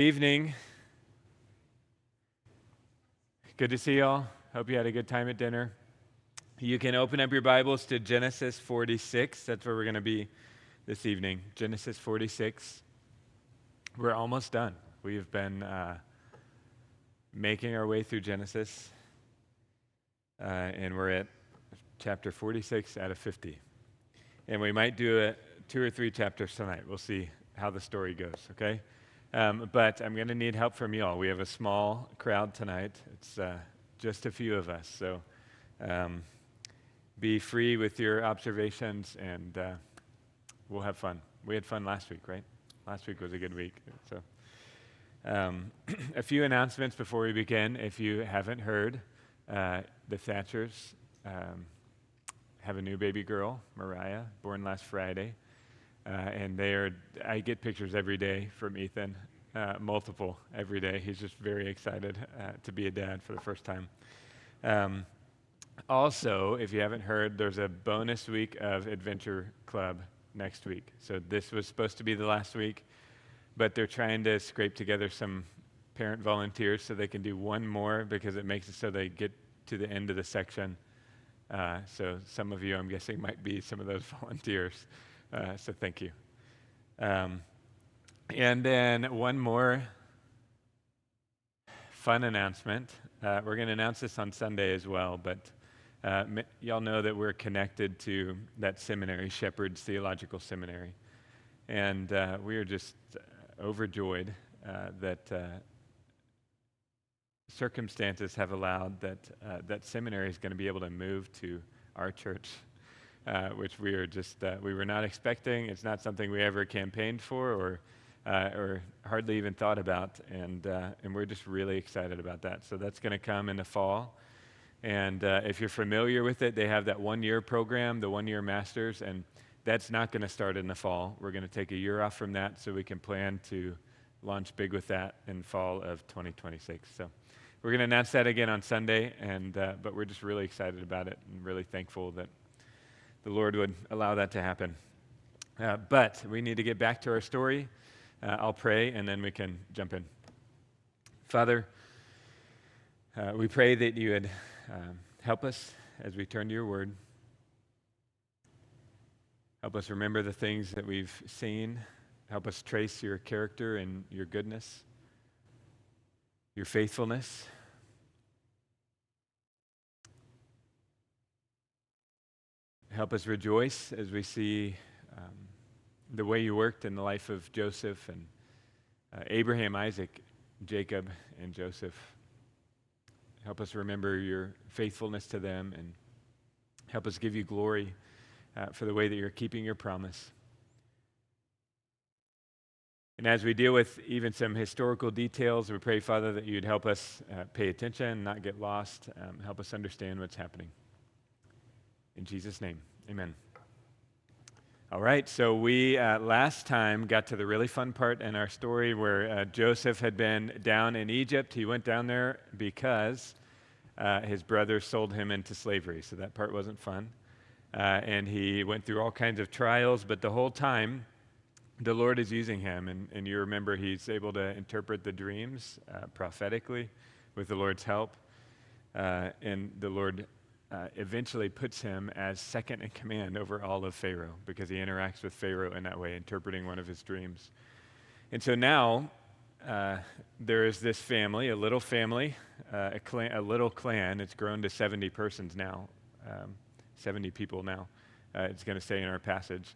Evening. Good to see y'all. Hope you had a good time at dinner. You can open up your Bibles to Genesis 46. That's where we're going to be this evening. Genesis 46. We're almost done. We've been making our way through Genesis, and we're at chapter 46 out of 50. And we might do 2 or 3 chapters tonight. We'll see how the story goes, okay? But I'm going to need help from y'all. We have a small crowd tonight. It's just a few of us. So be free with your observations, and we'll have fun. We had fun last week, right? Last week was a good week. So a few announcements before we begin. If you haven't heard, the Thatchers have a new baby girl, Mariah, born last Friday. And I get pictures every day from Ethan, multiple every day. He's just very excited to be a dad for the first time. Also, if you haven't heard, there's a bonus week of Adventure Club next week. So this was supposed to be the last week, but they're trying to scrape together some parent volunteers so they can do one more because it makes it so they get to the end of the section. So some of you, I'm guessing, might be some of those volunteers. So thank you. And then one more fun announcement. We're going to announce this on Sunday as well, but y'all know that we're connected to that seminary, Shepherd's Theological Seminary. And we are just overjoyed that circumstances have allowed that seminary is going to be able to move to our church. Which we were not expecting. It's not something we ever campaigned for or hardly even thought about, and we're just really excited about that. So that's going to come in the fall, and if you're familiar with it, they have that one-year program, the one-year master's, and that's not going to start in the fall. We're going to take a year off from that so we can plan to launch big with that in fall of 2026. So we're going to announce that again on Sunday, but we're just really excited about it and really thankful that the Lord would allow that to happen. But we need to get back to our story. I'll pray, and then we can jump in. Father, we pray that you would help us as we turn to your word. Help us remember the things that we've seen. Help us trace your character and your goodness, your faithfulness. Help us rejoice as we see the way you worked in the life of Joseph and Abraham, Isaac, Jacob, and Joseph. Help us remember your faithfulness to them, and help us give you glory for the way that you're keeping your promise. And as we deal with even some historical details, we pray, Father, that you'd help us pay attention, not get lost, help us understand what's happening. In Jesus' name, amen. All right, so we last time got to the really fun part in our story where Joseph had been down in Egypt. He went down there because his brothers sold him into slavery, so that part wasn't fun. And he went through all kinds of trials, but the whole time, the Lord is using him. And you remember he's able to interpret the dreams prophetically with the Lord's help. And the Lord eventually puts him as second in command over all of Pharaoh because he interacts with Pharaoh in that way, interpreting one of his dreams. And so now there is this family, a little family, a little clan. It's grown to 70 persons now, 70 people now. It's going to say in our passage.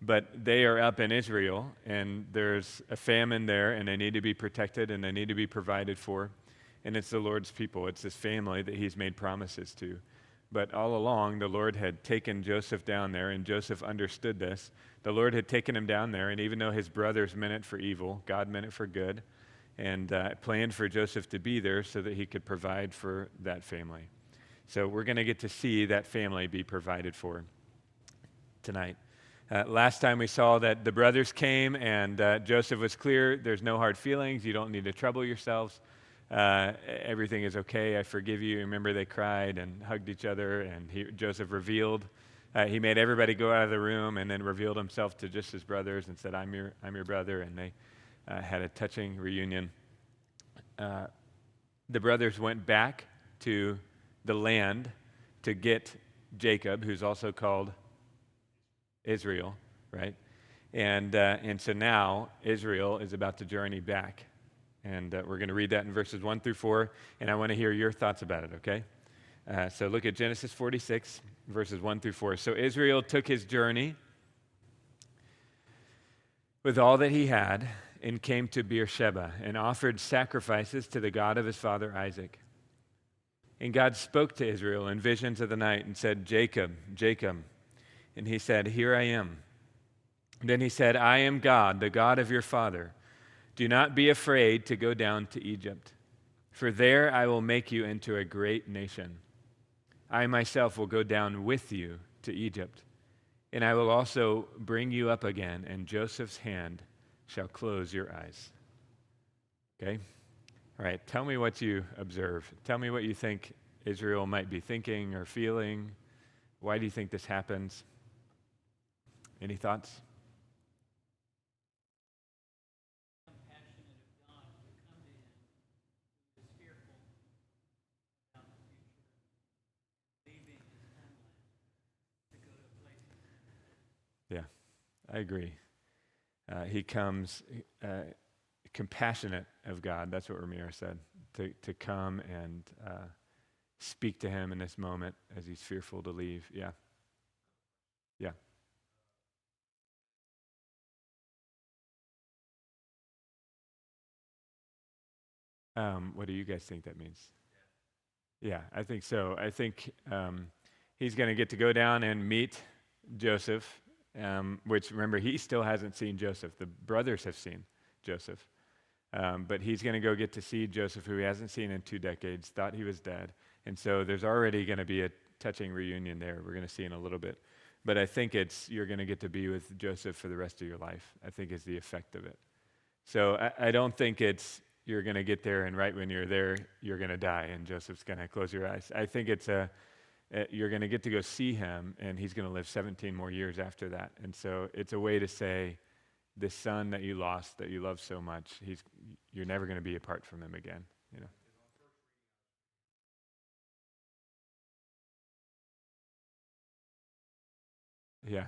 But they are up in Israel, and there's a famine there, and they need to be protected, and they need to be provided for. And it's the Lord's people. It's this family that he's made promises to. But all along, the Lord had taken Joseph down there, and Joseph understood this. The Lord had taken him down there, and even though his brothers meant it for evil, God meant it for good, and planned for Joseph to be there so that he could provide for that family. So we're going to get to see that family be provided for tonight. Last time we saw that the brothers came, and Joseph was clear, there's no hard feelings, you don't need to trouble yourselves. Everything is okay, I forgive you. Remember, they cried and hugged each other, and Joseph revealed. He made everybody go out of the room and then revealed himself to just his brothers and said, I'm your brother. And they had a touching reunion. The brothers went back to the land to get Jacob, who's also called Israel, right? And so now Israel is about to journey back. And we're going to read that in verses 1 through 4, and I want to hear your thoughts about it, okay? So look at Genesis 46, verses 1 through 4. So Israel took his journey with all that he had and came to Beersheba and offered sacrifices to the God of his father Isaac. And God spoke to Israel in visions of the night and said, Jacob, Jacob. And he said, Here I am. Then he said, I am God, the God of your father. Do not be afraid to go down to Egypt, for there I will make you into a great nation. I myself will go down with you to Egypt, and I will also bring you up again, and Joseph's hand shall close your eyes. Okay? All right, tell me what you observe. Tell me what you think Israel might be thinking or feeling. Why do you think this happens? Any thoughts? Yeah, I agree. He comes compassionate of God. That's what Ramiro said, to come and speak to him in this moment as he's fearful to leave. Yeah. Yeah. What do you guys think that means? Yeah, I think so. I think he's going to get to go down and meet Joseph, which, remember, he still hasn't seen Joseph. The brothers have seen Joseph. But he's going to go get to see Joseph, who he hasn't seen in 2 decades, thought he was dead. And so there's already going to be a touching reunion there. We're going to see in a little bit. But I think you're going to get to be with Joseph for the rest of your life, I think is the effect of it. So I don't think you're going to get there and right when you're there, you're going to die and Joseph's going to close your eyes. I think you're going to get to go see him and he's going to live 17 more years after that. And so it's a way to say, this son that you lost, that you love so much, you're never going to be apart from him again, you know. Yeah.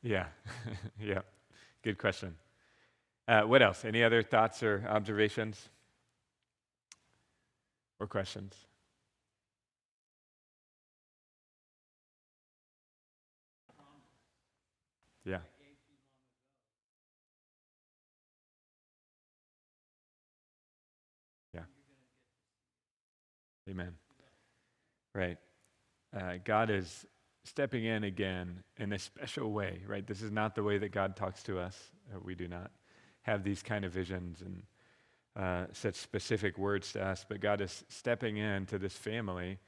Yeah. Yeah. Good question. What else? Any other thoughts or observations or questions? Yeah. Yeah. Amen. Right. God is stepping in again in a special way, right? This is not the way that God talks to us. We do not have these kind of visions and such specific words to us, but God is stepping into this family.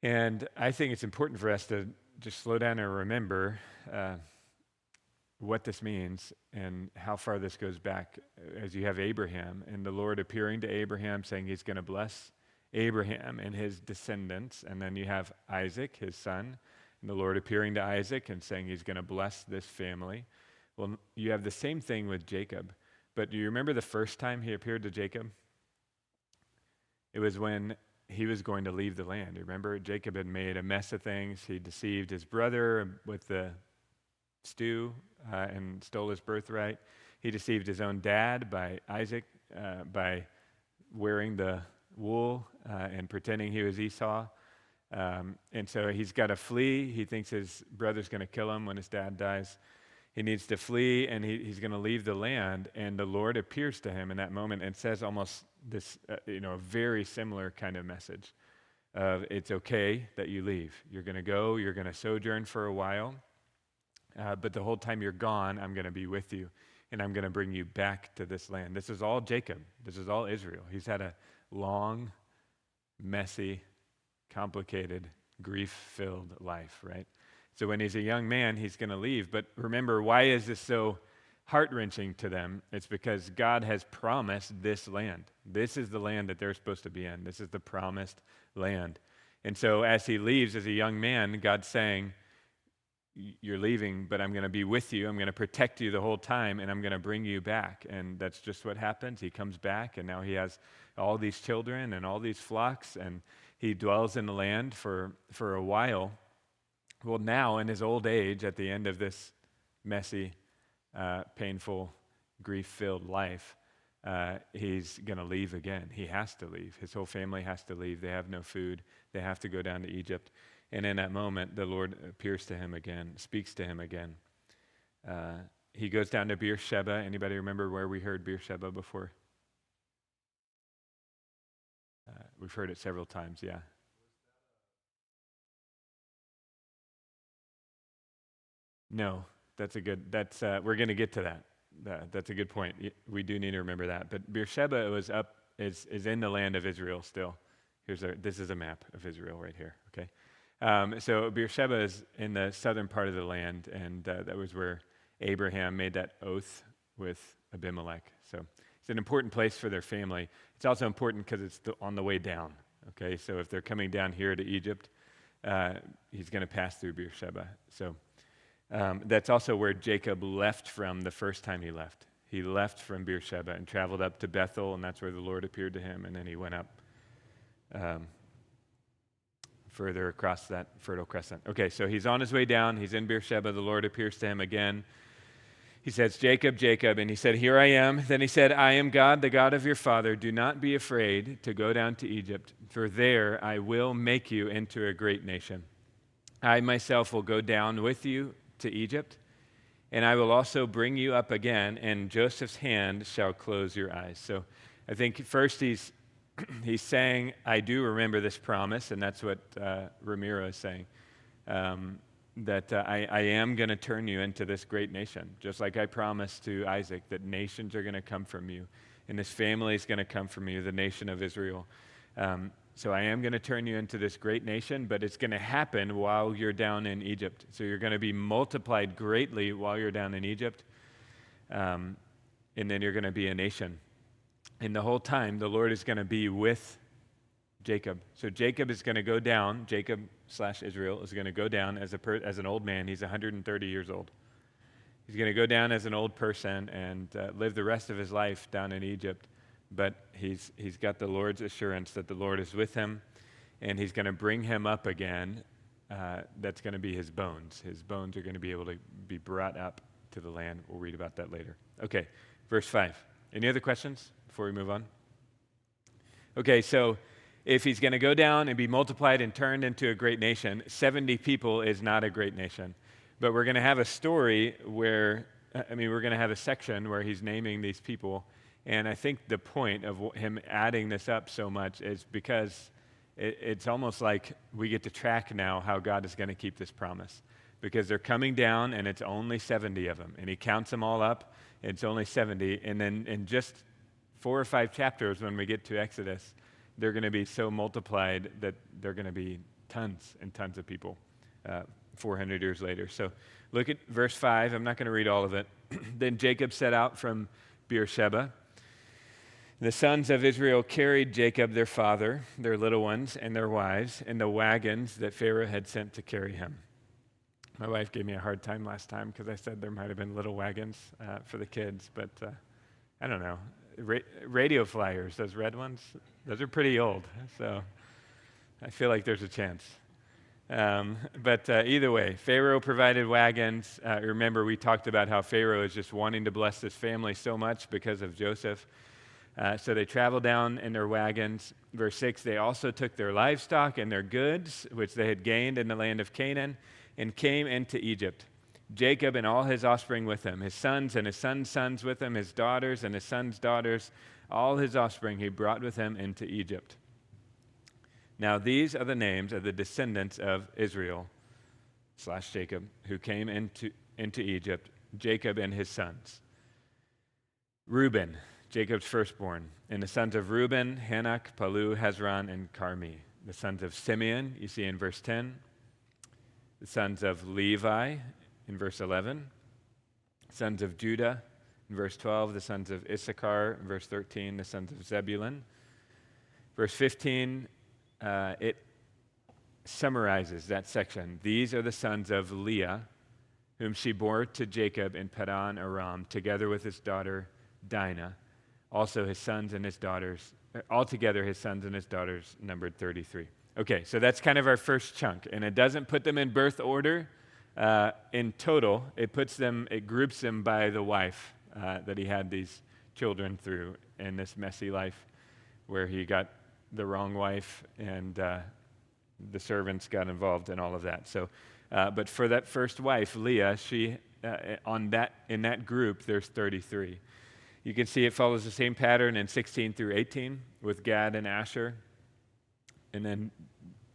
And I think it's important for us to just slow down and remember what this means and how far this goes back. As you have Abraham and the Lord appearing to Abraham saying he's going to bless Abraham and his descendants. And then you have Isaac, his son, and the Lord appearing to Isaac and saying he's going to bless this family. Well, you have the same thing with Jacob. But do you remember the first time he appeared to Jacob? It was when he was going to leave the land. Remember, Jacob had made a mess of things. He deceived his brother with the stew and stole his birthright. He deceived his own dad by Isaac by wearing the wool and pretending he was Esau. And so he's got to flee. He thinks his brother's going to kill him when his dad dies. He needs to flee, and he's going to leave the land. And the Lord appears to him in that moment and says almost this, a very similar kind of message of it's okay that you leave. You're going to go. You're going to sojourn for a while. But the whole time you're gone, I'm going to be with you, and I'm going to bring you back to this land. This is all Jacob. This is all Israel. He's had a long, messy, complicated, grief-filled life, right? So when he's a young man, he's going to leave. But remember, why is this so heart-wrenching to them? It's because God has promised this land. This is the land that they're supposed to be in. This is the promised land. And so as he leaves as a young man, God's saying, you're leaving, but I'm going to be with you. I'm going to protect you the whole time, and I'm going to bring you back. And that's just what happens. He comes back, and now he has all these children and all these flocks, and he dwells in the land for a while. Well, now in his old age, at the end of this messy, painful, grief-filled life, he's going to leave again. He has to leave. His whole family has to leave. They have no food. They have to go down to Egypt. And in that moment, the Lord appears to him again, speaks to him again. He goes down to Beersheba. Anybody remember where we heard Beersheba before? We've heard it several times, yeah. No, we're going to get to that. That's a good point. We do need to remember that. But Beersheba is in the land of Israel still. This is a map of Israel right here, okay? So Beersheba is in the southern part of the land, and that was where Abraham made that oath with Abimelech. So it's an important place for their family. It's also important because it's on the way down, okay? So if they're coming down here to Egypt, he's going to pass through Beersheba. So that's also where Jacob left from the first time he left. He left from Beersheba and traveled up to Bethel, and that's where the Lord appeared to him, and then he went up further across that Fertile Crescent. Okay, so he's on his way down. He's in Beersheba. The Lord appears to him again. He says, Jacob, Jacob. And he said, here I am. Then he said, I am God, the God of your father. Do not be afraid to go down to Egypt, for there I will make you into a great nation. I myself will go down with you to Egypt, and I will also bring you up again, and Joseph's hand shall close your eyes. So I think first he's saying, I do remember this promise, and that's what Ramiro is saying, that I am going to turn you into this great nation, just like I promised to Isaac, that nations are going to come from you, and this family is going to come from you, the nation of Israel. So I am going to turn you into this great nation, but it's going to happen while you're down in Egypt. So you're going to be multiplied greatly while you're down in Egypt, and then you're going to be a nation. And the whole time, the Lord is going to be with Jacob. So Jacob is going to go down, Jacob/Israel is going to go down as an old man. He's 130 years old. He's going to go down as an old person and live the rest of his life down in Egypt. But he's got the Lord's assurance that the Lord is with him, and he's going to bring him up again. That's going to be his bones. His bones are going to be able to be brought up to the land. We'll read about that later. Okay, verse 5. Any other questions before we move on? Okay, so if he's going to go down and be multiplied and turned into a great nation, 70 people is not a great nation. But we're going to have a story where, we're going to have a section where he's naming these people. And I think the point of him adding this up so much is because it's almost like we get to track now how God is going to keep this promise. Because they're coming down, and it's only 70 of them. And he counts them all up, it's only 70. And then in just 4 or 5 chapters, when we get to Exodus, they're going to be so multiplied that they're going to be tons and tons of people 400 years later. So look at verse 5. I'm not going to read all of it. Then Jacob set out from Beersheba. The sons of Israel carried Jacob, their father, their little ones, and their wives in the wagons that Pharaoh had sent to carry him. My wife gave me a hard time last time because I said there might have been little wagons for the kids, but I don't know. Radio flyers, those red ones, those are pretty old, so I feel like there's a chance. But either way, Pharaoh provided wagons. Remember, we talked about how Pharaoh is just wanting to bless this family so much because of Joseph. So they traveled down in their wagons. Verse 6, they also took their livestock and their goods, which they had gained in the land of Canaan, and came into Egypt. Jacob and all his offspring with him, his sons and his sons' sons with him, his daughters and his sons' daughters, all his offspring he brought with him into Egypt. Now these are the names of the descendants of Israel/Jacob, who came into Egypt, Jacob and his sons. Reuben, Jacob's firstborn, and the sons of Reuben, Hanok, Palu, Hezron, and Carmi. The sons of Simeon, you see in verse 10. The sons of Levi, in verse 11. Sons of Judah, in verse 12. The sons of Issachar, in verse 13. The sons of Zebulun. Verse 15, it summarizes that section. These are the sons of Leah, whom she bore to Jacob in Padan Aram, together with his daughter Dinah. Also his sons and his daughters, altogether his sons and his daughters numbered 33. Okay, so that's kind of our first chunk, and it doesn't put them in birth order in total. It groups them by the wife that he had these children through in this messy life where he got the wrong wife and the servants got involved in all of that. So, but for that first wife, Leah, she in that group, there's 33. You can see it follows the same pattern in 16 through 18 with Gad and Asher. And then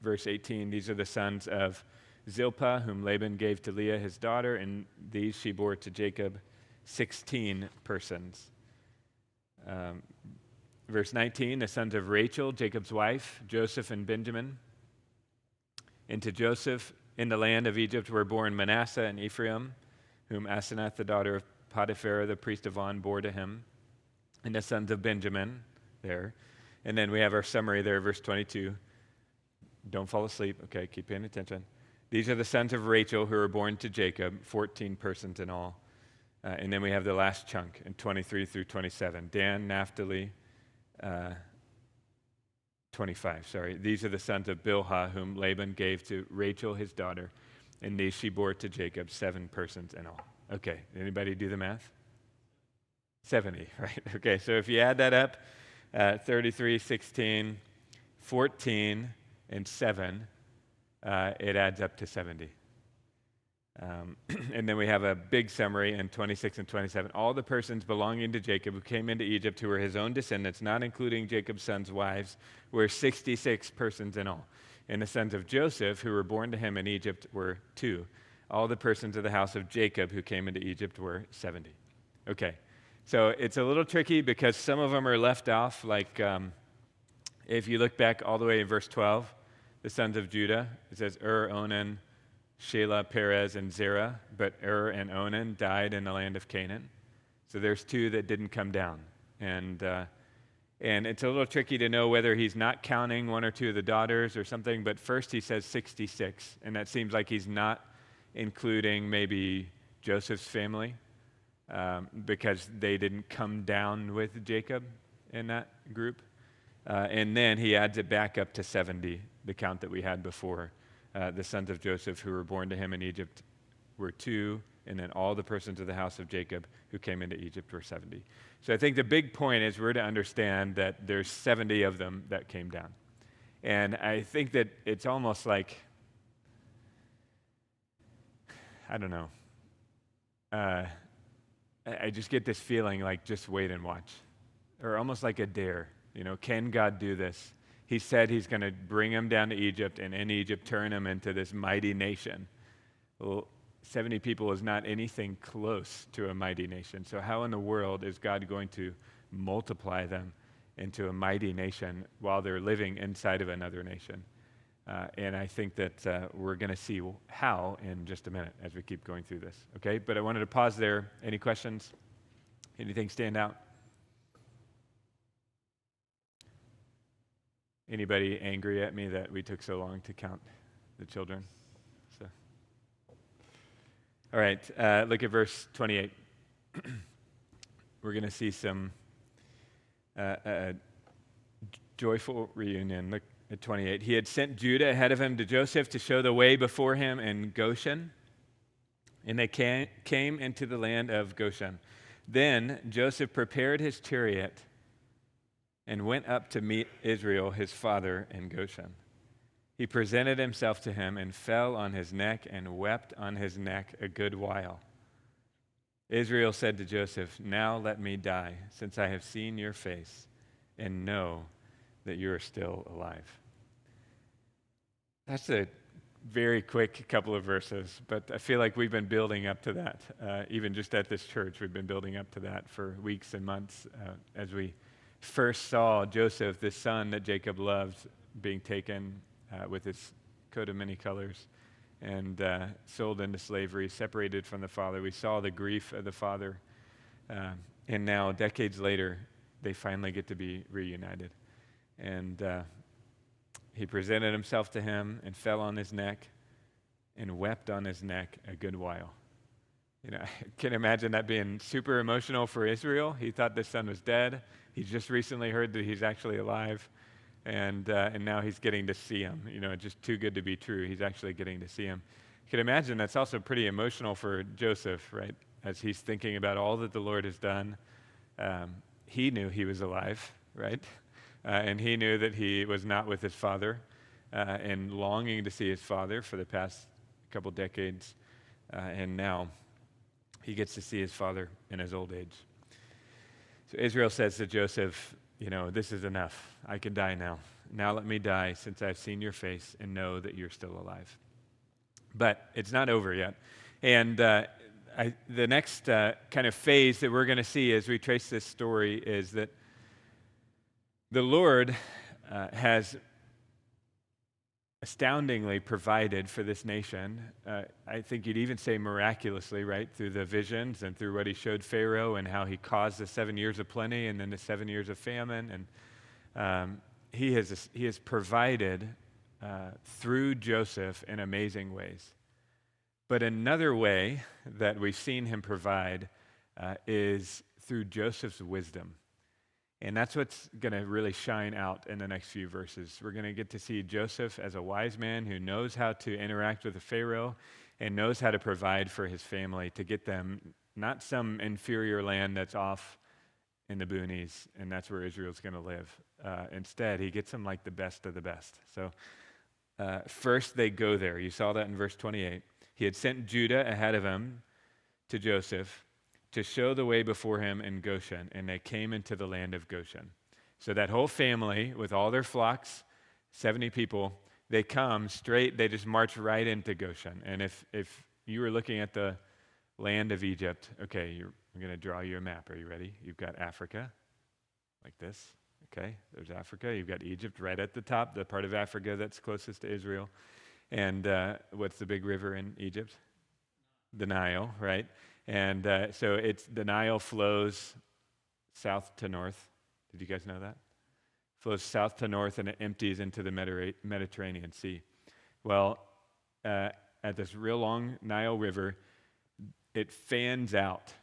verse 18, these are the sons of Zilpah, whom Laban gave to Leah his daughter, and these she bore to Jacob, 16 persons. Verse 19, the sons of Rachel, Jacob's wife, Joseph and Benjamin. And to Joseph in the land of Egypt were born Manasseh and Ephraim, whom Asenath, the daughter of Potiphar, the priest of On, bore to him. And the sons of Benjamin there. And then we have our summary there, verse 22. Don't fall asleep. Okay, keep paying attention. These are the sons of Rachel who were born to Jacob, 14 persons in all. And then we have the last chunk in 23 through 27. Dan, Naphtali, 25, sorry. These are the sons of Bilhah, whom Laban gave to Rachel, his daughter. And these she bore to Jacob, 7 persons in all. Okay, anybody do the math? 70, right? Okay, so if you add that up, 33, 16, 14, and 7, it adds up to 70. And then we have a big summary in 26 and 27. All the persons belonging to Jacob who came into Egypt who were his own descendants, not including Jacob's sons' wives, were 66 persons in all. And the sons of Joseph who were born to him in Egypt were 2. All the persons of the house of Jacob who came into Egypt were 70. Okay, so it's a little tricky because some of them are left off, like if you look back all the way in verse 12, the sons of Judah, it says Onan, Shelah, Perez, and Zerah, but and Onan died in the land of Canaan. So there's 2 that didn't come down. And it's a little tricky to know whether he's not counting 1 or 2 of the daughters or something, but first he says 66, and that seems like he's not including maybe Joseph's family because they didn't come down with Jacob in that group. And then he adds it back up to 70, the count that we had before. The sons of Joseph who were born to him in Egypt were 2, and then all the persons of the house of Jacob who came into Egypt were 70. So I think the big point is we're to understand that there's 70 of them that came down. And I think that it's almost like, I don't know, I just get this feeling like just wait and watch, or almost like a dare. Can God do this? He said he's going to bring them down to Egypt, and in Egypt turn them into this mighty nation. Well, 70 people is not anything close to a mighty nation. So how in the world is God going to multiply them into a mighty nation while they're living inside of another nation? And I think that we're going to see how in just a minute as we keep going through this. Okay, but I wanted to pause there. Any questions? Anything stand out? Anybody angry at me that we took so long to count the children? So, all right, look at verse 28. We're going to see some joyful reunion. Look at 28. He had sent Judah ahead of him to Joseph to show the way before him in Goshen, and they came into the land of Goshen. Then Joseph prepared his chariot and went up to meet Israel, his father, in Goshen. He presented himself to him and fell on his neck and wept on his neck a good while. Israel said to Joseph, "Now let me die, since I have seen your face and know that you are still alive." That's a very quick couple of verses, but I feel like we've been building up to that. Even just at this church, we've been building up to that for weeks and months as we first saw Joseph, the son that Jacob loved, being taken with his coat of many colors and sold into slavery, separated from the father. We saw the grief of the father. And now, decades later, they finally get to be reunited. And he presented himself to him and fell on his neck and wept on his neck a good while. I can imagine that being super emotional for Israel. He thought his son was dead. He's just recently heard that he's actually alive, and now he's getting to see him. Just too good to be true. He's actually getting to see him. You can imagine that's also pretty emotional for Joseph, right? As he's thinking about all that the Lord has done. He knew he was alive, right? And he knew that he was not with his father, and longing to see his father for the past couple decades, and now he gets to see his father in his old age. So Israel says to Joseph, this is enough. I can die now. Now let me die, since I've seen your face and know that you're still alive. But it's not over yet. And the next kind of phase that we're going to see as we trace this story is that the Lord has astoundingly provided for this nation. I think you'd even say miraculously, right? Through the visions and through what he showed Pharaoh and how he caused the 7 years of plenty and then the 7 years of famine. And he has provided through Joseph in amazing ways. But another way that we've seen him provide is through Joseph's wisdom. And that's what's going to really shine out in the next few verses. We're going to get to see Joseph as a wise man who knows how to interact with the Pharaoh and knows how to provide for his family to get them not some inferior land that's off in the boonies, and that's where Israel's going to live. Instead, he gets them like the best of the best. So first they go there. You saw that in verse 28. He had sent Judah ahead of him to Joseph to show the way before him in Goshen, and they came into the land of Goshen. So that whole family, with all their flocks, 70 people, they come straight, they just march right into Goshen. And if you were looking at the land of Egypt, okay, I'm going to draw you a map. Are you ready? You've got Africa, like this. Okay, there's Africa. You've got Egypt right at the top, the part of Africa that's closest to Israel. And what's the big river in Egypt? The Nile, right? And so the Nile flows south to north. Did you guys know that? Flows south to north and it empties into the Mediterranean Sea. Well, at this real long Nile River, it fans out.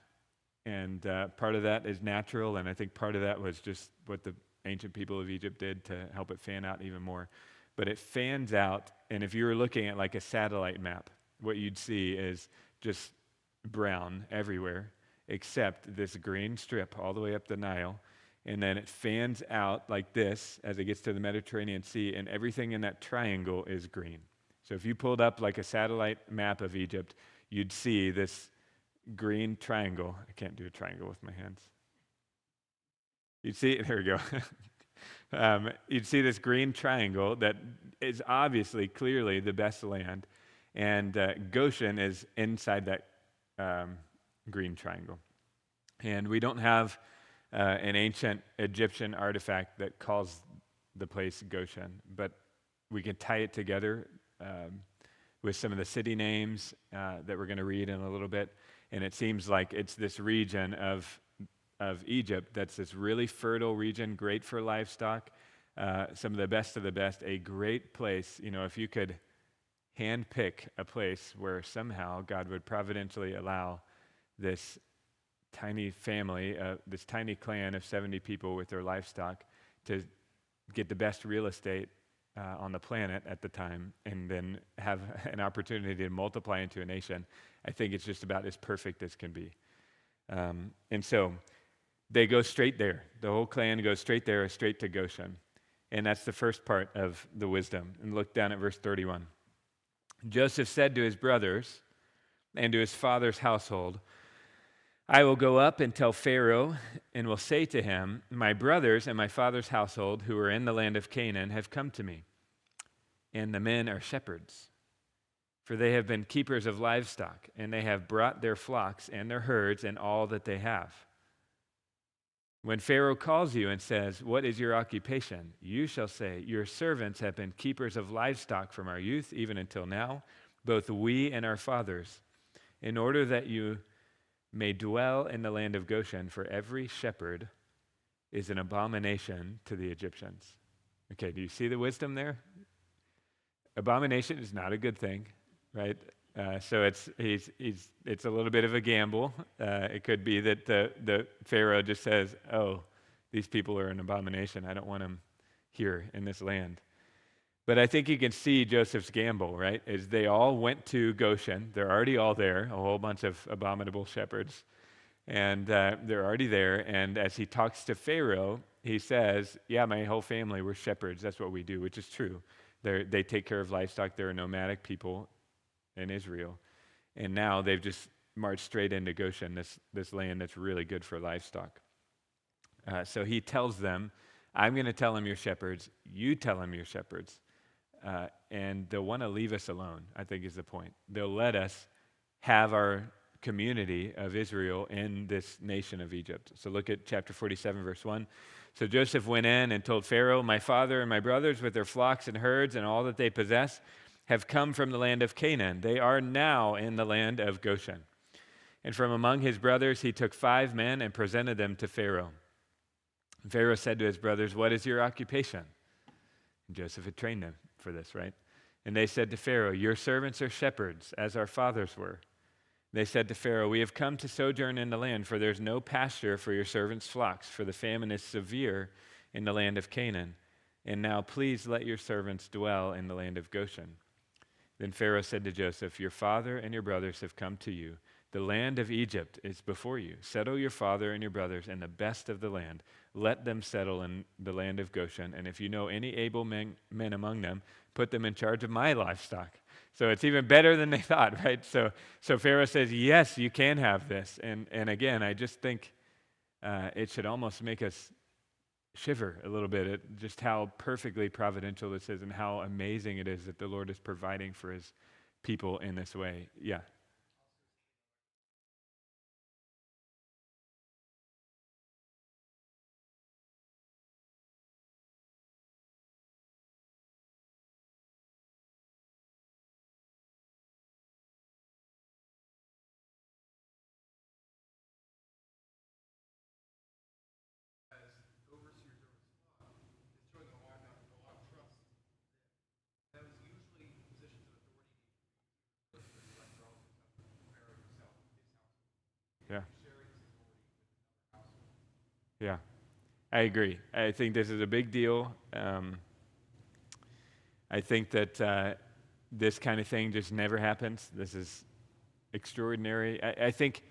And part of that is natural, and I think part of that was just what the ancient people of Egypt did to help it fan out even more. But it fans out, and if you were looking at like a satellite map, what you'd see is just brown everywhere except this green strip all the way up the Nile, and then it fans out like this as it gets to the Mediterranean Sea, and everything in that triangle is green. So if you pulled up like a satellite map of Egypt, you'd see this green triangle. I can't do a triangle with my hands. You'd see, there we go. You'd see this green triangle that is obviously, clearly the best land, and Goshen is inside that green triangle. And we don't have an ancient Egyptian artifact that calls the place Goshen, but we can tie it together with some of the city names that we're going to read in a little bit. And it seems like it's this region of Egypt that's this really fertile region, great for livestock, some of the best, a great place. If you could handpick a place where somehow God would providentially allow this tiny family, this tiny clan of 70 people with their livestock to get the best real estate on the planet at the time and then have an opportunity to multiply into a nation, I think it's just about as perfect as can be. And so they go straight there. The whole clan goes straight there, straight to Goshen. And that's the first part of the wisdom. And look down at verse 31. Joseph said to his brothers and to his father's household, I will go up and tell Pharaoh and will say to him, my brothers and my father's household who are in the land of Canaan have come to me, and the men are shepherds. For they have been keepers of livestock, and they have brought their flocks and their herds and all that they have. When Pharaoh calls you and says, what is your occupation? You shall say, your servants have been keepers of livestock from our youth, even until now, both we and our fathers, in order that you may dwell in the land of Goshen, for every shepherd is an abomination to the Egyptians. Okay, do you see the wisdom there? Abomination is not a good thing, right? So it's a little bit of a gamble. It could be that the Pharaoh just says, "Oh, these people are an abomination. I don't want them here in this land." But I think you can see Joseph's gamble, right? Is they all went to Goshen. They're already all there, a whole bunch of abominable shepherds, and they're already there. And as he talks to Pharaoh, he says, "Yeah, my whole family were shepherds. That's what we do," which is true. They take care of livestock. They're a nomadic people in Israel. And now they've just marched straight into Goshen, this land that's really good for livestock. So he tells them, "I'm going to tell them you're shepherds. You tell them you're shepherds." And they'll want to leave us alone, I think is the point. They'll let us have our community of Israel in this nation of Egypt. So look at chapter 47, verse 1. So Joseph went in and told Pharaoh, "My father and my brothers with their flocks and herds and all that they possess have come from the land of Canaan. They are now in the land of Goshen." And from among his brothers he took 5 men and presented them to Pharaoh. And Pharaoh said to his brothers, "What is your occupation?" And Joseph had trained them for this, right? And they said to Pharaoh, "Your servants are shepherds, as our fathers were." They said to Pharaoh, "We have come to sojourn in the land, for there's no pasture for your servants' flocks, for the famine is severe in the land of Canaan. And now please let your servants dwell in the land of Goshen." Then Pharaoh said to Joseph, "Your father and your brothers have come to you. The land of Egypt is before you. Settle your father and your brothers in the best of the land. Let them settle in the land of Goshen. And if you know any able men among them, put them in charge of my livestock." So it's even better than they thought, right? So Pharaoh says, "Yes, you can have this." And again, I just think it should almost make us shiver a little bit at just how perfectly providential this is and how amazing it is that the Lord is providing for his people in this way. Yeah. Yeah. Yeah. I agree. I think this is a big deal. I think that this kind of thing just never happens. This is extraordinary. I think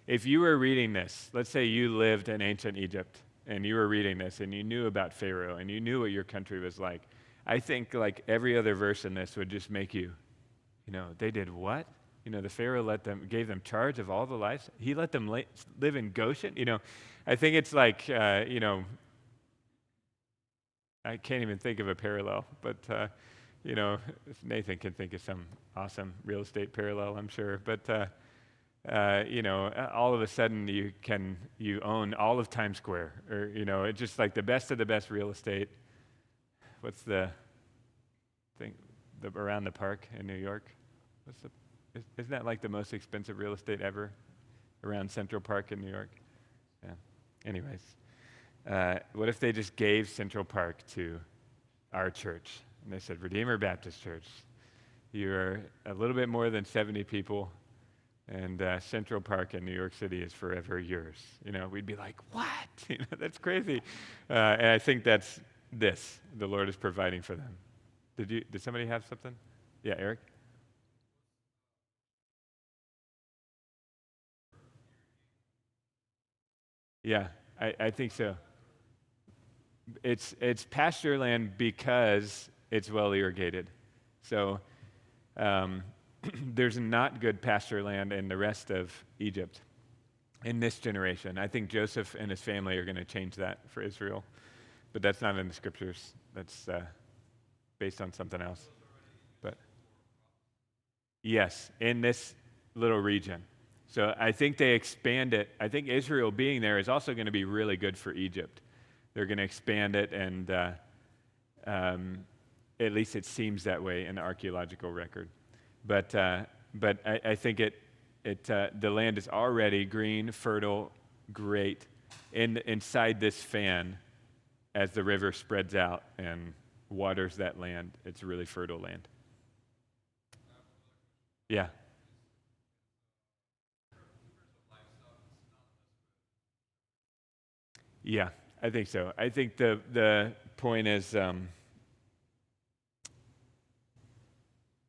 if you were reading this, let's say you lived in ancient Egypt and you were reading this and you knew about Pharaoh and you knew what your country was like, I think like every other verse in this would just make you, they did what? The Pharaoh gave them charge of all the lives. He let them live in Goshen. I think it's like, I can't even think of a parallel, but Nathan can think of some awesome real estate parallel, I'm sure. But all of a sudden you own all of Times Square, or it's just like the best of the best real estate. What's the thing around the park in New York? Isn't that like the most expensive real estate ever around Central Park in New York? Yeah. Anyways, what if they just gave Central Park to our church? And they said, "Redeemer Baptist Church, you're a little bit more than 70 people, and Central Park in New York City is forever yours." We'd be like, "What?" That's crazy. And I think that's this the Lord is providing for them. Did somebody have something? Yeah, Eric? Yeah, I think so. It's pasture land because it's well irrigated. So there's not good pasture land in the rest of Egypt in this generation. I think Joseph and his family are going to change that for Israel, but that's not in the scriptures. That's based on something else. But yes, in this little region. So I think they expand it. I think Israel being there is also going to be really good for Egypt. They're going to expand it, and at least it seems that way in the archaeological record. But I think the land is already green, fertile, great inside this fan as the river spreads out and waters that land. It's a really fertile land. Yeah. Yeah, I think so. I think the point is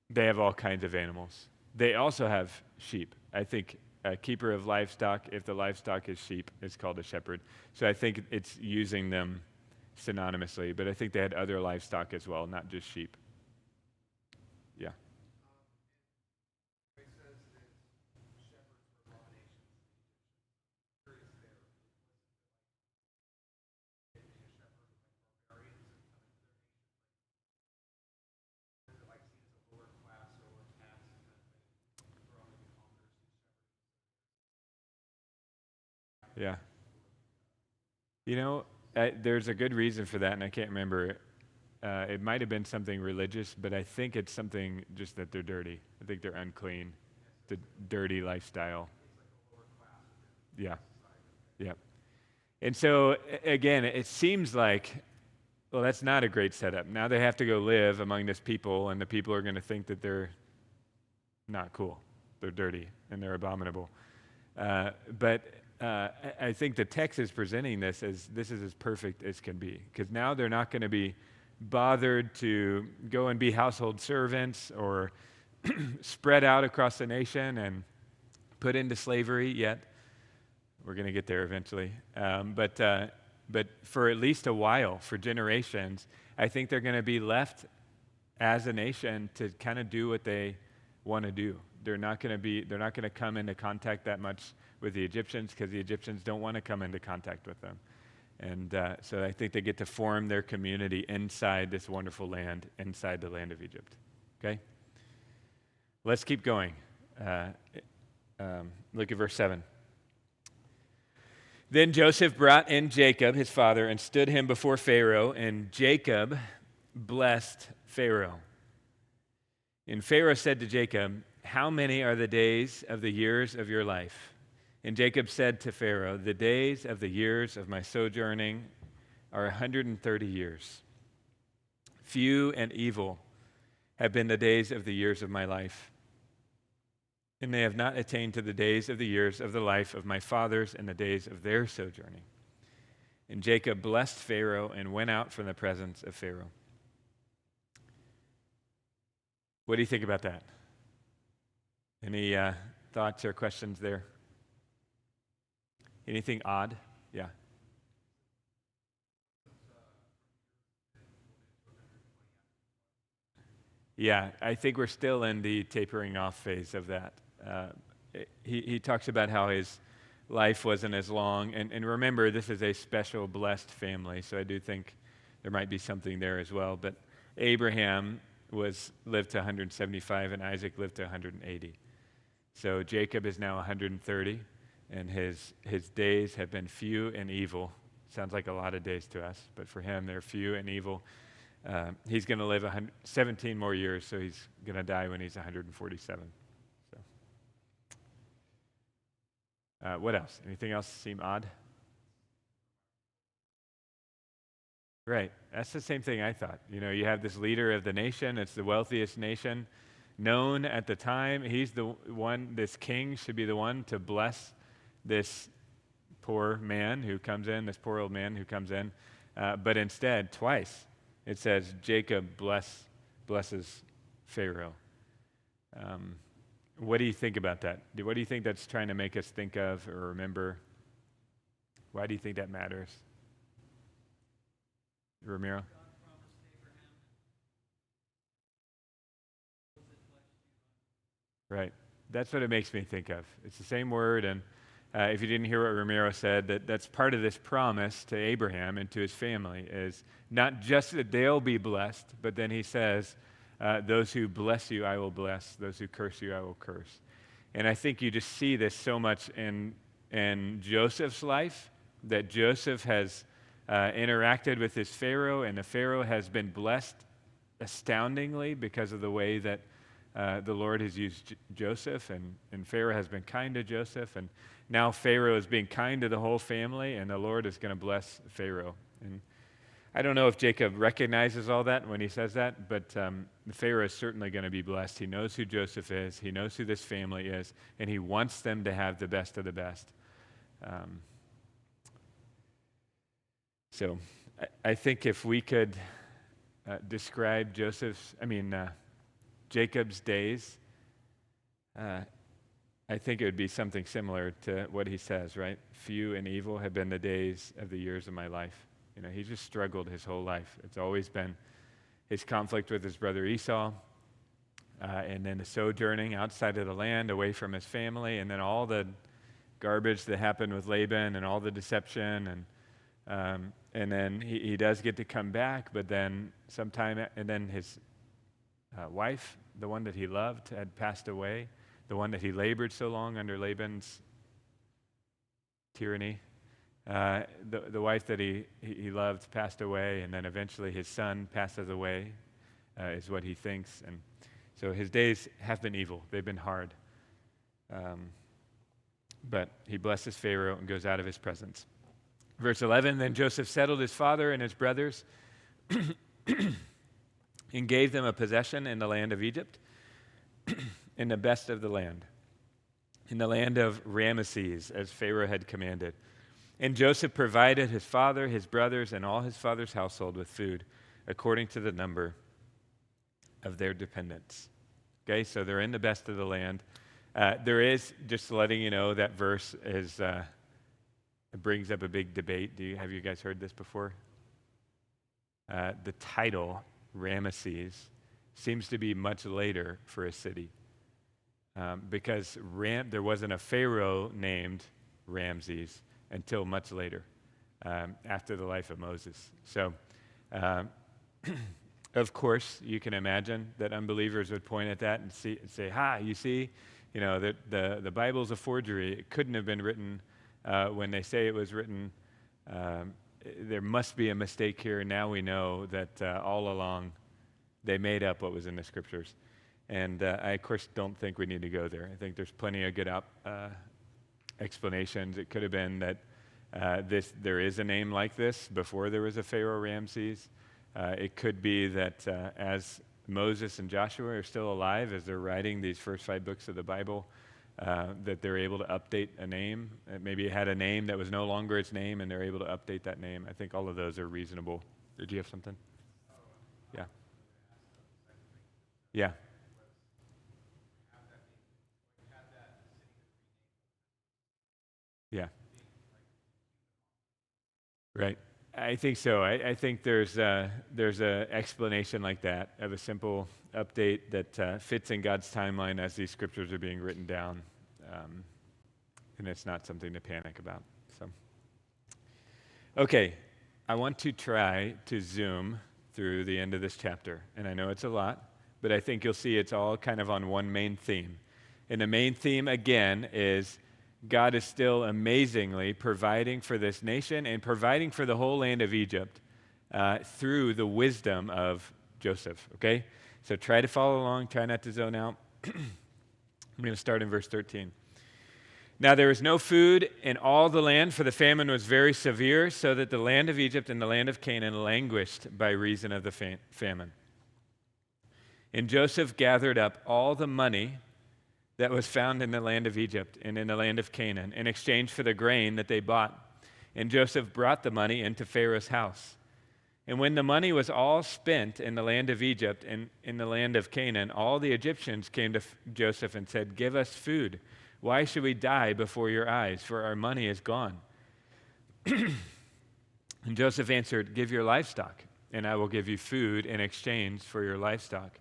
they have all kinds of animals. They also have sheep. I think a keeper of livestock, if the livestock is sheep, is called a shepherd. So I think it's using them synonymously, but I think they had other livestock as well, not just sheep. Yeah. Yeah. You know, there's a good reason for that, and I can't remember. It might have been something religious, but I think it's something just that they're dirty. I think they're unclean. The dirty lifestyle. Yeah. Yeah. And so, again, it seems like, well, that's not a great setup. Now they have to go live among this people, and the people are going to think that they're not cool. They're dirty and they're abominable. But I think the text is presenting this is as perfect as can be, because now they're not going to be bothered to go and be household servants or spread out across the nation and put into slavery yet. We're going to get there eventually. But for at least a while, for generations, I think they're going to be left as a nation to kind of do what they want to do. They're not going to come into contact that much with the Egyptians, because the Egyptians don't want to come into contact with them. And so I think they get to form their community inside this wonderful land, inside the land of Egypt. Okay? Let's keep going. Look at verse 7. Then Joseph brought in Jacob, his father, and stood him before Pharaoh, and Jacob blessed Pharaoh. And Pharaoh said to Jacob, "How many are the days of the years of your life?" And Jacob said to Pharaoh, "The days of the years of my sojourning are 130 years. Few and evil have been the days of the years of my life, and they have not attained to the days of the years of the life of my fathers and the days of their sojourning." And Jacob blessed Pharaoh and went out from the presence of Pharaoh. What do you think about that? Any thoughts or questions there? Anything odd? Yeah. Yeah, I think we're still in the tapering off phase of that. He talks about how his life wasn't as long. And remember, this is a special, blessed family, so I do think there might be something there as well. But Abraham lived to 175, and Isaac lived to 180. So Jacob is now 130, and his days have been few and evil. Sounds like a lot of days to us, but for him, they're few and evil. He's going to live 17 more years, so he's going to die when he's 147. So, what else? Anything else seem odd? Right. That's the same thing I thought. You know, you have this leader of the nation. It's the wealthiest nation known at the time. He's the one, this king should be the one to bless this poor man who comes in, this poor old man who comes in. But instead, twice, it says Jacob blesses Pharaoh. What do you think about that? What do you think that's trying to make us think of or remember? Why do you think that matters? Ramiro? Right. That's what it makes me think of. It's the same word, and if you didn't hear what Ramiro said, that's part of this promise to Abraham and to his family is not just that they'll be blessed, but then he says, those who bless you, I will bless. Those who curse you, I will curse. And I think you just see this so much in Joseph's life, that Joseph has interacted with his Pharaoh, and the Pharaoh has been blessed astoundingly because of the way that the Lord has used Joseph, and Pharaoh has been kind to Joseph, and now Pharaoh is being kind to the whole family, and the Lord is going to bless Pharaoh. And I don't know if Jacob recognizes all that when he says that, but Pharaoh is certainly going to be blessed. He knows who Joseph is. He knows who this family is, and he wants them to have the best of the best. So I think if we could describe Jacob's days, I think it would be something similar to what he says, right? Few and evil have been the days of the years of my life. He just struggled his whole life. It's always been his conflict with his brother Esau, and then the sojourning outside of the land, away from his family, and then all the garbage that happened with Laban and all the deception, and then he does get to come back, but then and then his wife, the one that he loved, had passed away, the one that he labored so long under Laban's tyranny. The wife that he loved passed away, and then eventually his son passes away, is what he thinks. And so his days have been evil. They've been hard. But he blesses Pharaoh and goes out of his presence. Verse 11, then Joseph settled his father and his brothers and gave them a possession in the land of Egypt, in the best of the land, in the land of Ramesses, as Pharaoh had commanded. And Joseph provided his father, his brothers, and all his father's household with food, according to the number of their dependents. Okay, so they're in the best of the land. There is, just letting you know, that verse is it brings up a big debate. Have you guys heard this before? The title, Ramesses, seems to be much later for a city. Because there wasn't a pharaoh named Ramses until much later, after the life of Moses. So, of course, you can imagine that unbelievers would point at that and say, you see, that the Bible's a forgery. It couldn't have been written when they say it was written. There must be a mistake here. Now we know that all along they made up what was in the Scriptures. And I, of course, don't think we need to go there. I think there's plenty of good explanations. It could have been that there is a name like this before there was a Pharaoh Ramses. It could be that as Moses and Joshua are still alive, as they're writing these first 5 books of the Bible, that they're able to update a name. Maybe it had a name that was no longer its name, and they're able to update that name. I think all of those are reasonable. Did you have something? Yeah. Yeah. Yeah. Right. I think so. I think there's a explanation like that of a simple update that fits in God's timeline as these scriptures are being written down, and it's not something to panic about. So, okay, I want to try to zoom through the end of this chapter, and I know it's a lot, but I think you'll see it's all kind of on one main theme, and the main theme again is God is still amazingly providing for this nation and providing for the whole land of Egypt through the wisdom of Joseph, okay? So try to follow along, try not to zone out. I'm going to start in verse 13. Now there was no food in all the land, for the famine was very severe, so that the land of Egypt and the land of Canaan languished by reason of the famine. And Joseph gathered up all the money that was found in the land of Egypt and in the land of Canaan in exchange for the grain that they bought. And Joseph brought the money into Pharaoh's house. And when the money was all spent in the land of Egypt and in the land of Canaan, all the Egyptians came to Joseph and said, "Give us food. Why should we die before your eyes? For our money is gone." And Joseph answered, "Give your livestock, and I will give you food in exchange for your livestock,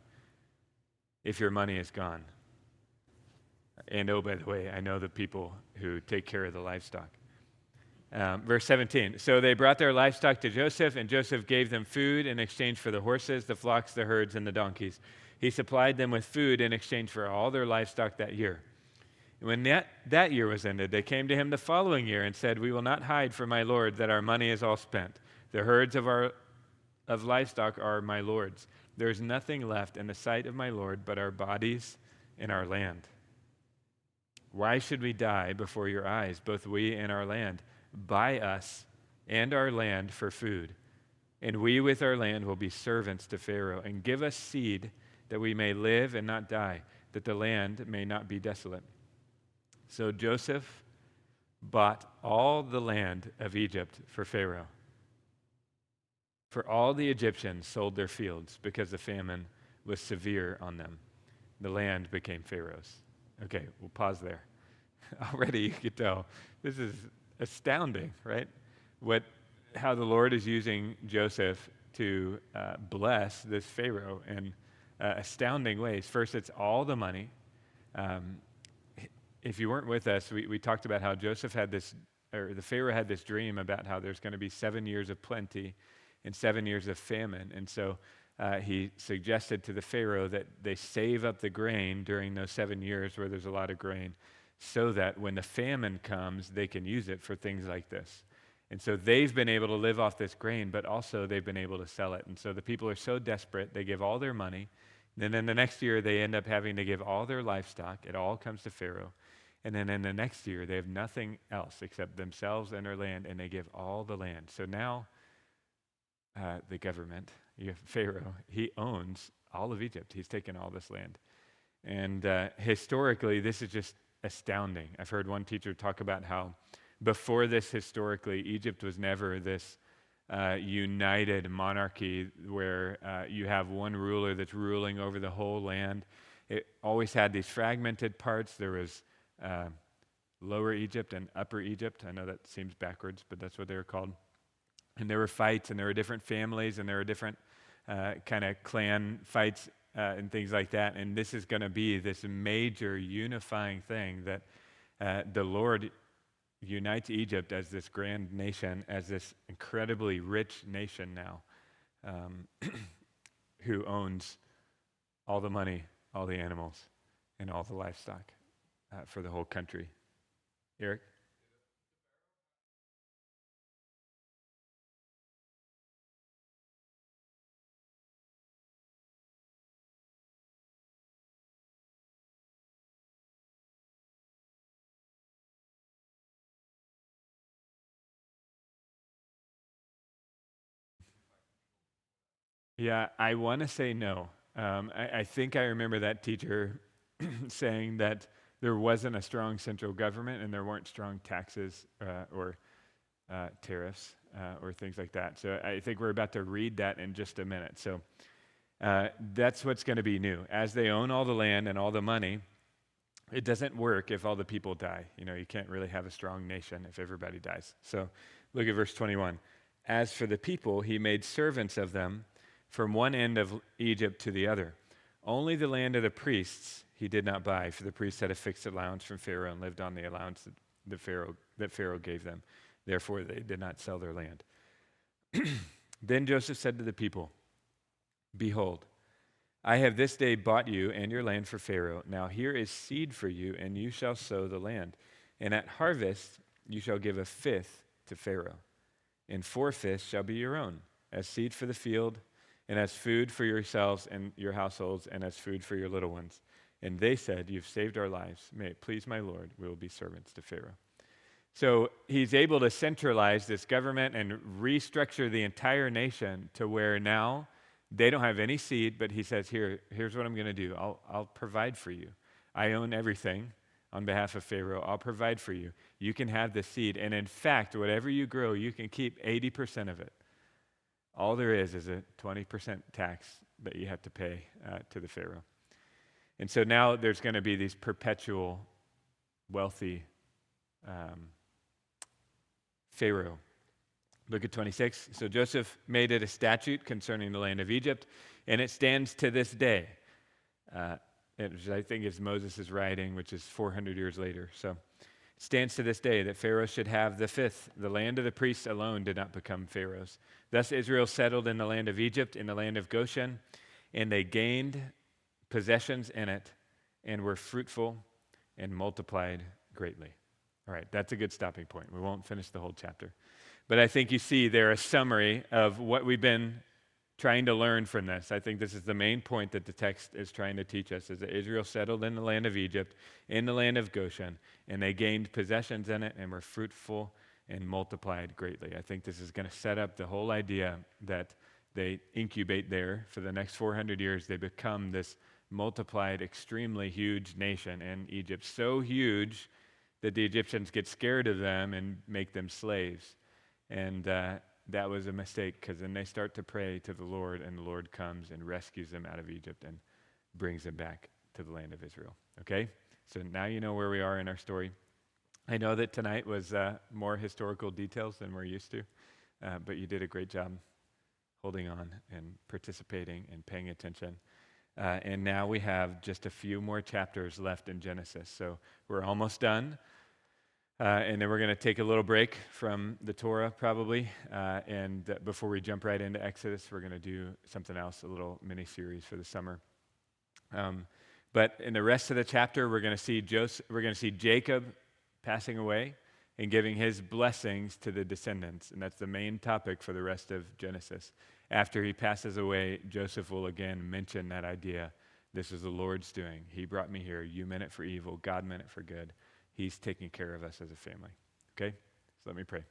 if your money is gone." And oh, by the way, I know the people who take care of the livestock. Verse 17, so they brought their livestock to Joseph, and Joseph gave them food in exchange for the horses, the flocks, the herds, and the donkeys. He supplied them with food in exchange for all their livestock that year. And when that year was ended, they came to him the following year and said, "We will not hide from my lord that our money is all spent. The herds of livestock are my lord's. There is nothing left in the sight of my lord but our bodies and our land. Why should we die before your eyes, both we and our land? Buy us and our land for food, and we with our land will be servants to Pharaoh, and give us seed that we may live and not die, that the land may not be desolate." So Joseph bought all the land of Egypt for Pharaoh. For all the Egyptians sold their fields because the famine was severe on them. The land became Pharaoh's. Okay, we'll pause there. Already you could tell this is astounding, right? How the Lord is using Joseph to bless this Pharaoh in astounding ways. First, it's all the money. Um, if you weren't with us, we talked about how Joseph had this, or the Pharaoh had this dream about how there's going to be 7 years of plenty and 7 years of famine. And so he suggested to the Pharaoh that they save up the grain during those 7 years where there's a lot of grain, so that when the famine comes, they can use it for things like this. And so they've been able to live off this grain, but also they've been able to sell it. And so the people are so desperate, they give all their money. And then the next year, they end up having to give all their livestock. It all comes to Pharaoh. And then in the next year, they have nothing else except themselves and their land, and they give all the land. So now the government, Pharaoh, he owns all of Egypt. He's taken all this land. And historically, this is just astounding. I've heard one teacher talk about how before this, historically, Egypt was never this united monarchy where you have one ruler that's ruling over the whole land. It always had these fragmented parts. There was Lower Egypt and Upper Egypt. I know that seems backwards, but that's what they were called. And there were fights, and there were different families, and there were different kind of clan fights and things like that. And this is going to be this major unifying thing that the Lord unites Egypt as this grand nation, as this incredibly rich nation now, who owns all the money, all the animals, and all the livestock for the whole country. Eric? Yeah, I want to say no. I think I remember that teacher saying that there wasn't a strong central government and there weren't strong taxes or tariffs or things like that. So I think we're about to read that in just a minute. So that's what's going to be new. As they own all the land and all the money, it doesn't work if all the people die. You can't really have a strong nation if everybody dies. So look at verse 21. As for the people, he made servants of them from one end of Egypt to the other. Only the land of the priests he did not buy, for the priests had a fixed allowance from Pharaoh and lived on the allowance that Pharaoh gave them. Therefore, they did not sell their land. Then Joseph said to the people, "Behold, I have this day bought you and your land for Pharaoh. Now here is seed for you, and you shall sow the land. And at harvest you shall give a fifth to Pharaoh, and 4/5 shall be your own, as seed for the field, and as food for yourselves and your households, and as food for your little ones." And they said, "You've saved our lives. May it please my Lord, we will be servants to Pharaoh." So he's able to centralize this government and restructure the entire nation to where now they don't have any seed, but he says, here's what I'm going to do. I'll provide for you. I own everything on behalf of Pharaoh. I'll provide for you. You can have the seed. And in fact, whatever you grow, you can keep 80% of it. All there is a 20% tax that you have to pay to the Pharaoh. And so now there's going to be these perpetual wealthy Pharaoh. Look at 26. So Joseph made it a statute concerning the land of Egypt, and it stands to this day. Which I think is Moses' writing, which is 400 years later. So it stands to this day that Pharaoh should have the fifth. The land of the priests alone did not become Pharaoh's. Thus Israel settled in the land of Egypt, in the land of Goshen, and they gained possessions in it and were fruitful and multiplied greatly. All right, that's a good stopping point. We won't finish the whole chapter. But I think you see there a summary of what we've been trying to learn from this. I think this is the main point that the text is trying to teach us, is that Israel settled in the land of Egypt, in the land of Goshen, and they gained possessions in it and were fruitful and multiplied greatly. I think this is going to set up the whole idea that they incubate there for the next 400 years. They become this multiplied, extremely huge nation in Egypt, so huge that the Egyptians get scared of them and make them slaves. And that was a mistake, because then they start to pray to the Lord, and the Lord comes and rescues them out of Egypt and brings them back to the land of Israel. Okay? So now you know where we are in our story. I know that tonight was more historical details than we're used to, but you did a great job holding on and participating and paying attention. And now we have just a few more chapters left in Genesis. So we're almost done. And then we're going to take a little break from the Torah, probably. And before we jump right into Exodus, we're going to do something else, a little mini series for the summer. But in the rest of the chapter, we're going to see Jacob passing away and giving his blessings to the descendants. And that's the main topic for the rest of Genesis. After he passes away, Joseph will again mention that idea. This is the Lord's doing. He brought me here. You meant it for evil. God meant it for good. He's taking care of us as a family. Okay? So let me pray.